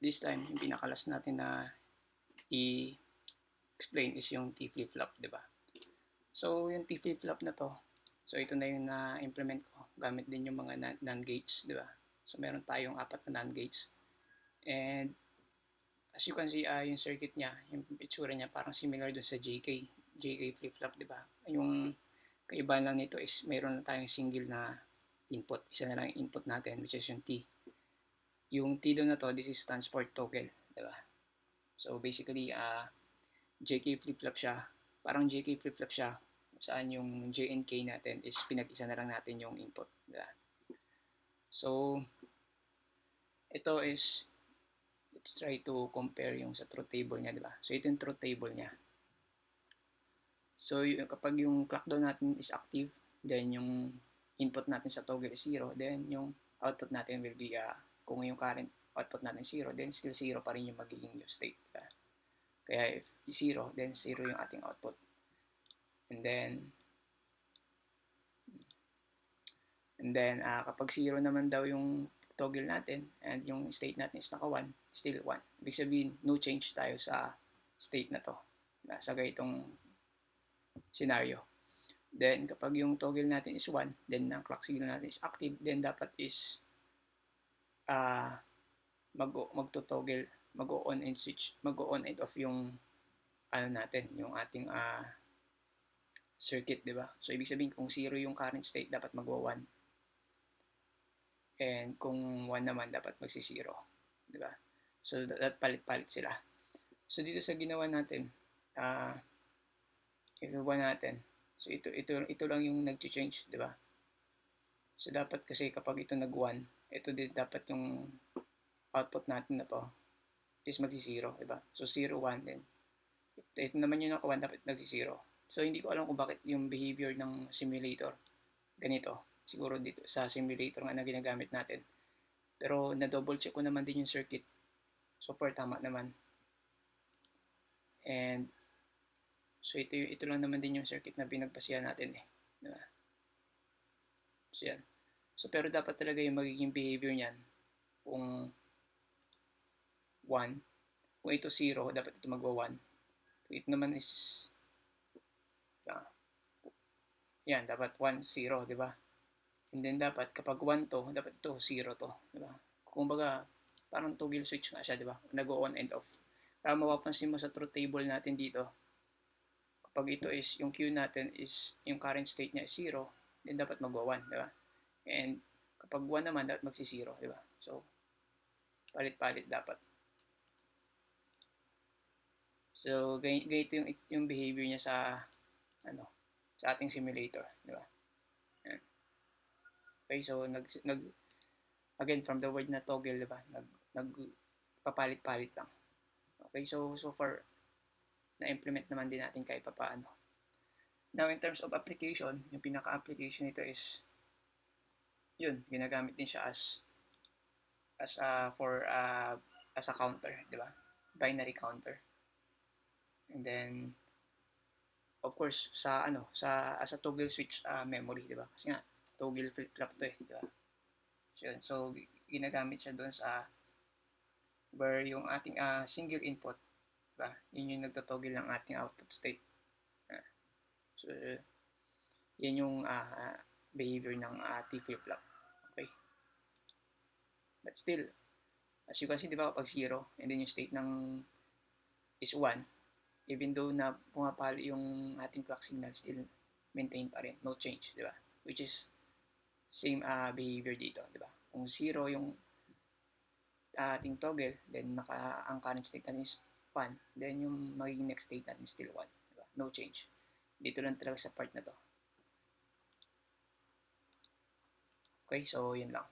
this time, yung pinakalas natin na i-explain is yung T flip-flop, di ba? So, yung T flip-flop na to, so ito na yung na-implement ko. Gamit din yung mga NAND gates, di ba? So, meron tayong 4 na NAND gates. And, as you can see, yung circuit niya, yung picture niya, parang similar dun sa JK flip-flop, di ba? Yung kaibahan lang nito is mayroon na tayong single na input. Isa na lang yung input natin, which is yung T. Yung T doon na to, this is stands for toggle, di ba? So, basically, JK flip-flop siya. Parang JK flip-flop siya. Saan yung J and K natin is pinag-isa na lang natin yung input. Diba? So, ito is, let's try to compare yung sa truth table niya, diba? So, ito yung truth table niya. So, kapag yung clock down natin is active, then yung input natin sa toggle is 0, then yung output natin will be, kung yung current output natin 0, then still 0 pa rin yung magiging new state. Diba? Kaya if 0, then 0 yung ating output. And then kapag 0 naman daw yung toggle natin and yung state natin is naka 1, still 1. Ibig sabihin, no change tayo sa state na to. Sa ganitong scenario. Then kapag yung toggle natin is 1, then ang clock signal natin is active, then dapat is magto-toggle, mag-on and switch, mag-on and off yung ano natin, yung ating circuit, di ba? So ibig sabihin kung 0 yung current state, dapat magwa 1. And kung 1 naman, dapat magsi-0. Diba? So, palit-palit sila. So, dito sa ginawa natin, ginawa natin, so ito lang yung nag-change, diba? So, dapat kasi kapag ito nag-1, ito din dapat yung output natin na to is magsi-0, diba? So, 0, 1, then ito naman yung naka-1, dapat nagsi-0. So, hindi ko alam kung bakit yung behavior ng simulator ganito. Siguro dito sa simulator nga na ginagamit natin. Pero na-double check ko naman din yung circuit. So far, tama naman. And so ito lang naman din yung circuit na pinagbasihan natin eh. Diba? So yan. So pero dapat talaga yung magiging behavior niyan kung 1. Kung ito 0, dapat ito magwa 1. Kung ito naman is yan, dapat 1, 0, diba? And then dapat kapag 1 to, dapat ito 0 to, di ba? Kumbaga, parang toggle switch nga siya, di ba? Nag-on and off. Para mapapansin mo sa truth table natin dito, kapag ito is, yung Q natin is, yung current state niya is 0, then dapat magwa 1, di ba? And kapag 1 naman, dapat magsi-0, di ba? So, palit-palit dapat. So, ganito yung behavior niya sa, sa ating simulator, di ba? Okay, so again from the word na toggle, diba? Nagpapalit-palit lang. Okay, so far na-implement naman din natin kahit papaano. Now in terms of application, yung pinaka-application nito is yun, ginagamit din siya as a counter, diba? Binary counter. And then of course as a toggle switch memory, diba? Kasi nga toggle flip-flop to eh, di ba? So, ginagamit siya doon sa where yung ating single input, di ba? Yun yung nagtotoggle ng ating output state. So, yan yung behavior ng T flip-flop. Okay? But still, as you can see, di ba, kapag 0, and then yung state ng is 1, even though na pumapalo yung ating clock signal, still maintain pa rin, no change, di ba? Which is same behavior dito, di ba? Kung 0 yung ating toggle, then ang current state natin is 1, then yung magiging next state natin is still 1, di ba? No change. Dito lang talaga sa part na to. Okay, so yun lang.